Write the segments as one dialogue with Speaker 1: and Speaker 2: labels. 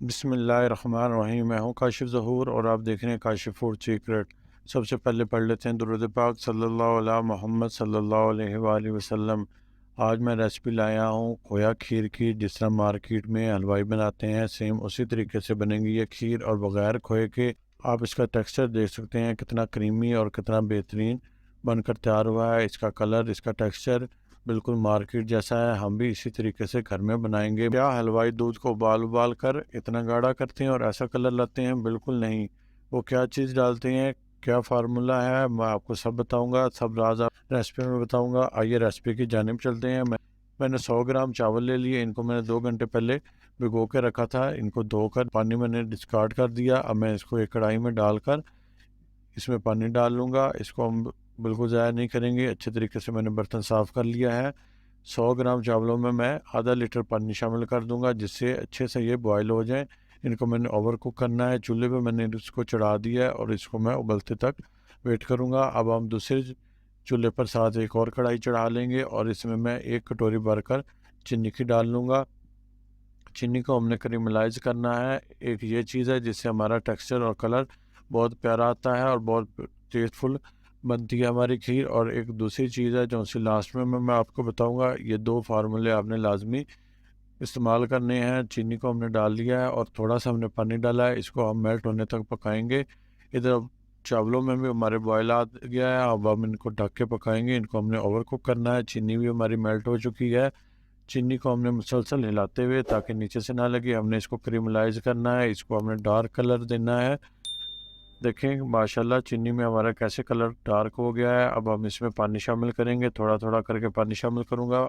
Speaker 1: बिस्मिल्लाहिर्रहमानिर्रहीम। मैं हूँ काशिफ़ ज़हूर और आप देख रहे हैं काशिफ़ फूड सीक्रेट। सबसे पहले पढ़ लेते हैं दुरूद पाक सल्लल्लाहु अला मोहम्मद सल्लल्लाहु अलैहि वालैहि वसल्लम। आज मैं रेसिपी लाया हूँ खोया खीर की। जिस तरह मार्केट में हलवाई बनाते हैं सेम उसी तरीके से बनेगी ये खीर और बग़ैर खोए के। आप इसका टेक्सचर देख सकते हैं कितना क्रीमी और कितना बेहतरीन बनकर तैयार हुआ है। इसका कलर, इसका टेक्सचर बिल्कुल मार्केट जैसा है। हम भी इसी तरीके से घर में बनाएंगे। क्या हलवाई दूध को उबाल उबाल कर इतना गाढ़ा करते हैं और ऐसा कलर लाते हैं? बिल्कुल नहीं। वो क्या चीज़ डालते हैं, क्या फार्मूला है, मैं आपको सब बताऊंगा। सब राज आप रेसिपी में बताऊंगा। आइए रेसिपी की जानिब चलते हैं। मैंने 100 ग्राम चावल ले लिए। इनको मैंने 2 घंटे पहले भिगो के रखा था। इनको धोकर पानी मैंने डिस्कार्ड कर दिया। अब मैं इसको एक कढ़ाई में डालकर इसमें पानी डाल लूँगा। इसको हम बिल्कुल ज़ाया नहीं करेंगे। अच्छे तरीके से मैंने बर्तन साफ़ कर लिया है। 100 ग्राम चावलों में मैं आधा लीटर पानी शामिल कर दूंगा जिससे अच्छे से ये बॉयल हो जाएं। इनको मैंने ओवर कुक करना है। चूल्हे पे मैंने इसको चढ़ा दिया है और इसको मैं उबलते तक वेट करूंगा। अब हम दूसरे चूल्हे पर साथ एक और कढ़ाई चढ़ा लेंगे और इसमें मैं 1 कटोरी भरकर चीनी की डाल लूँगा। चीनी को हमने करीमलाइज करना है। एक ये चीज़ है जिससे हमारा टेक्सचर और कलर बहुत प्यारा आता है और बहुत टेस्टफुल बनती है हमारी खीर। और एक दूसरी चीज़ है जो उसी लास्ट में मैं आपको बताऊंगा। ये दो फार्मूले आपने लाजमी इस्तेमाल करने हैं। चीनी को हमने डाल दिया है और थोड़ा सा हमने पानी डाला है। इसको हम मेल्ट होने तक पकाएंगे। इधर चावलों में भी हमारे बॉयल आ गया है। अब हम इनको ढक के पकाएंगे। इनको हमने ओवर कुक करना है। चीनी भी हमारी मेल्ट हो चुकी है। चीनी को हमने मुसलसल हिलाते हुए ताकि नीचे से ना लगे हमने इसको क्रीमलाइज करना है। इसको हमने डार्क कलर देना है। देखें माशाल्लाह चीनी में हमारा कैसे कलर डार्क हो गया है। अब हम इसमें पानी शामिल करेंगे। थोड़ा थोड़ा करके पानी शामिल करूँगा।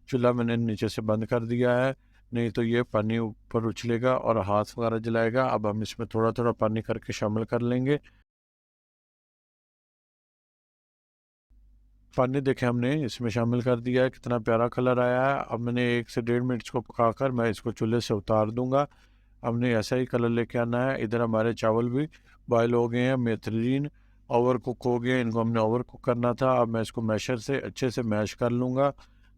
Speaker 1: चूल्हा मैंने नीचे से बंद कर दिया है, नहीं तो ये पानी ऊपर उछलेगा और हाथ वगैरह जलाएगा। अब हम इसमें थोड़ा थोड़ा पानी करके शामिल कर लेंगे। पानी देखें हमने इसमें शामिल कर दिया है। कितना प्यारा कलर आया है। अब मैंने 1 से 1.5 मिनट इसको पकाकर मैं इसको चूल्हे से उतार दूंगा। हमने ऐसा ही कलर लेके आना है। इधर हमारे चावल भी बॉयल हो गए हैं, बेहतरीन ओवर कुक हो गए। इनको हमने ओवर कुक करना था। अब मैं इसको मैशर से अच्छे से मैश कर लूँगा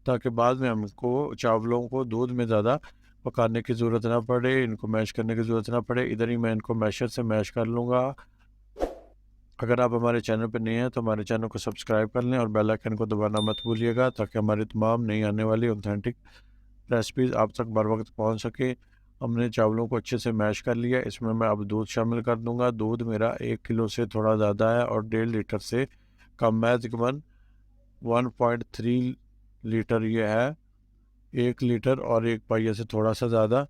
Speaker 1: ताकि बाद में हमको चावलों को दूध में ज़्यादा पकाने की ज़रूरत ना पड़े, इनको मैश करने की ज़रूरत ना पड़े। इधर ही मैं इनको मैशर से मैश कर लूँगा। अगर आप हमारे चैनल पर नए हैं तो हमारे चैनल को सब्सक्राइब कर लें और बेल आइकन को दबाना मत भूलिएगा ताकि हमारी तमाम नई आने वाली ऑथेंटिक रेसिपीज़ आप तक बर वक्त पहुँच सके। हमने चावलों को अच्छे से मैश कर लिया। इसमें मैं अब दूध शामिल कर दूंगा। दूध मेरा 1 किलो से थोड़ा ज़्यादा है और 1.5 लीटर से कम है। तकरीबन 1.3 लीटर ये है। 1 लीटर और 1 पाइया से थोड़ा सा ज़्यादा।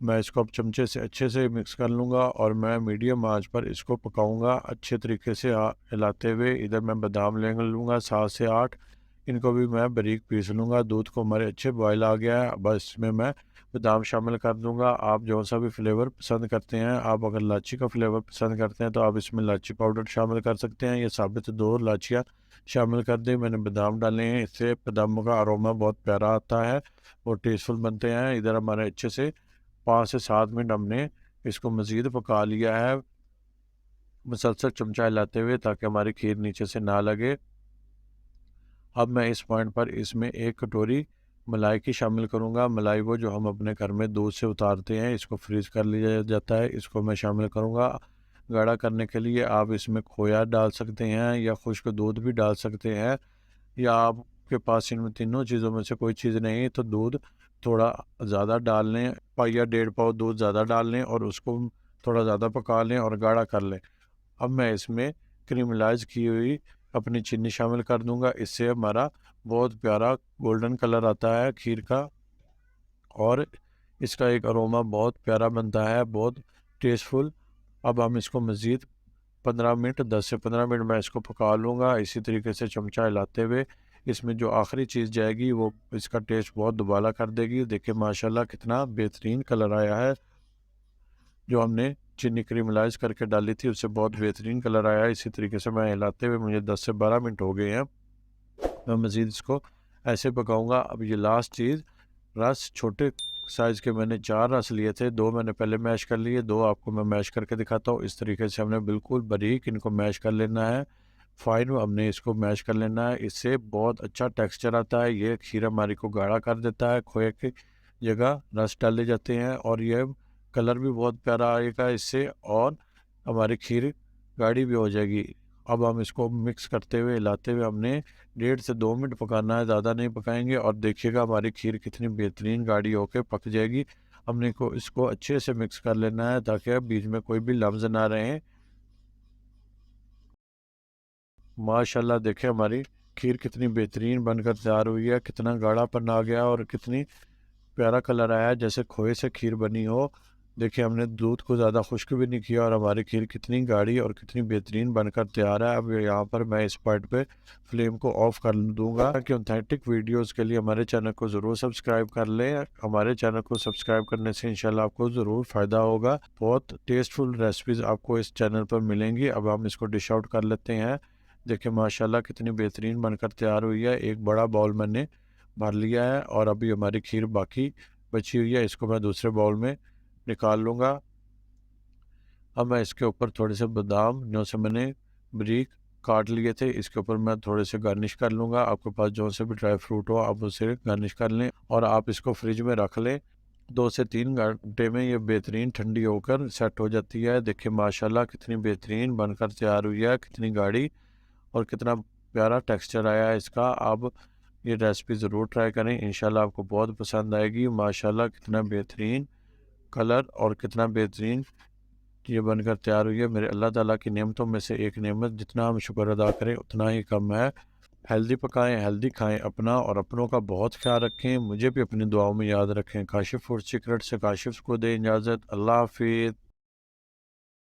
Speaker 1: मैं इसको अब चमचे से अच्छे से मिक्स कर लूँगा और मैं मीडियम आंच पर इसको पकाऊंगा अच्छे तरीके से हिलाते हुए। इधर मैं बादाम ले लूँगा 7 से 8। इनको भी मैं बारीक पीस लूँगा। दूध को हमारे अच्छे बॉयल आ गया है। बस इसमें मैं बादाम शामिल कर दूँगा। आप जो सा भी फ्लेवर पसंद करते हैं, आप अगर इलायची का फ्लेवर पसंद करते हैं तो आप इसमें इलायची पाउडर शामिल कर सकते हैं। ये साबित 2 इलायचियाँ शामिल कर दें। मैंने बादाम डाले हैं, इससे बादामों का अरोमा बहुत प्यारा आता है और टेस्टफुल बनते हैं। इधर हमारे अच्छे से 5 से 7 मिनट हमने इसको मज़ीद पका लिया है, मुसलसल चमचा हिलाते हुए ताकि हमारी खीर नीचे से ना लगे। अब मैं इस पॉइंट पर इसमें 1 कटोरी मलाई की शामिल करूंगा। मलाई वो जो हम अपने घर में दूध से उतारते हैं, इसको फ्रीज कर लिया जाता है, इसको मैं शामिल करूंगा। गाढ़ा करने के लिए आप इसमें खोया डाल सकते हैं या खुश्क दूध भी डाल सकते हैं, या आपके पास इनमें तीनों चीज़ों में से कोई चीज़ नहीं तो दूध थोड़ा ज़्यादा डाल लें। पाव या 1.5 पाव दूध ज़्यादा डाल लें और उसको थोड़ा ज़्यादा पका लें और गाढ़ा कर लें। अब मैं इसमें क्रीमलाइज की हुई अपनी चीनी शामिल कर दूंगा। इससे हमारा बहुत प्यारा गोल्डन कलर आता है खीर का और इसका एक अरोमा बहुत प्यारा बनता है, बहुत टेस्टफुल। अब हम इसको मज़ीद 15 मिनट, 10 से 15 मिनट मैं इसको पका लूँगा इसी तरीके से चमचा हिलाते हुए। इसमें जो आखिरी चीज़ जाएगी वो इसका टेस्ट बहुत दुबाला कर देगी। देखिए माशाल्लाह कितना बेहतरीन कलर आया है। जो हमने चीनी क्रीमलाइज करके डाली थी उससे बहुत बेहतरीन कलर आया है। इसी तरीके से मैं हिलाते हुए मुझे 10 से 12 मिनट हो गए हैं। मैं मज़ीद इसको ऐसे पकाऊंगा। अब ये लास्ट चीज़, रस छोटे साइज़ के मैंने 4 रस लिए थे, 2 मैंने पहले मैश कर लिए, 2 आपको मैं मैश करके दिखाता हूँ। इस तरीके से हमने बिल्कुल बारीक इनको मैश कर लेना है। फाइन हमने इसको मैश कर लेना है। इससे बहुत अच्छा टेक्सचर आता है। ये खीर हमारी को गाढ़ा कर देता है। खोए की जगह रस डाले जाते हैं और ये कलर भी बहुत प्यारा आएगा इससे और हमारी खीर गाढ़ी भी हो जाएगी। अब हम इसको मिक्स करते हुए हिलाते हुए हमने 1.5 से 2 मिनट पकाना है, ज़्यादा नहीं पकाएंगे। और देखिएगा हमारी खीर कितनी बेहतरीन गाढ़ी होकर पक जाएगी। हमने को इसको अच्छे से मिक्स कर लेना है ताकि बीच में कोई भी लम्स ना रहे। माशाल्लाह देखें हमारी खीर कितनी बेहतरीन बनकर तैयार हुई है, कितना गाढ़ापन आ गया और कितनी प्यारा कलर आया है, जैसे खोए से खीर बनी हो। देखिए हमने दूध को ज़्यादा खुश्क भी नहीं किया और हमारी खीर कितनी गाढ़ी और कितनी बेहतरीन बनकर तैयार है। अब यहाँ पर मैं इस पॉइंट पे फ्लेम को ऑफ कर दूंगा कि ऑथेंटिक वीडियोस के लिए हमारे चैनल को ज़रूर सब्सक्राइब कर लें। हमारे चैनल को सब्सक्राइब करने से इंशाल्लाह आपको ज़रूर फ़ायदा होगा। बहुत टेस्टफुल रेसिपीज़ आपको इस चैनल पर मिलेंगी। अब हम इसको डिश आउट कर लेते हैं। देखिए माशाल्लाह कितनी बेहतरीन बनकर तैयार हुई है। एक बड़ा बाउल मैंने भर लिया है और अभी हमारी खीर बाकी बची हुई है, इसको मैं दूसरे बाउल में निकाल लूँगा। अब मैं इसके ऊपर थोड़े से बादाम जो से मैंने बारीक काट लिए थे, इसके ऊपर मैं थोड़े से गार्निश कर लूँगा। आपके पास जो से भी ड्राई फ्रूट हो आप उसे गार्निश कर लें और आप इसको फ्रिज में रख लें। 2 से 3 घंटे में ये बेहतरीन ठंडी होकर सेट हो जाती है। देखिए माशाल्लाह कितनी बेहतरीन बनकर तैयार हुई है, कितनी गाढ़ी और कितना प्यारा टेक्सचर आया है इसका। आप ये रेसिपी ज़रूर ट्राई करें, इंशाल्लाह आपको बहुत पसंद आएगी। माशाल्लाह कितना बेहतरीन कलर और कितना बेहतरीन ये बनकर तैयार हुई है। मेरे अल्लाह ताला की नेमतों में से एक नेमत, जितना हम शुक्र अदा करें उतना ही कम है। हेल्दी पकाएं, हेल्दी खाएं, अपना और अपनों का बहुत ख्याल रखें। मुझे भी अपनी दुआओं में याद रखें। काशिफ फूड सीक्रेट से काशिफ को दें इजाज़त। अल्लाह हाफिज़।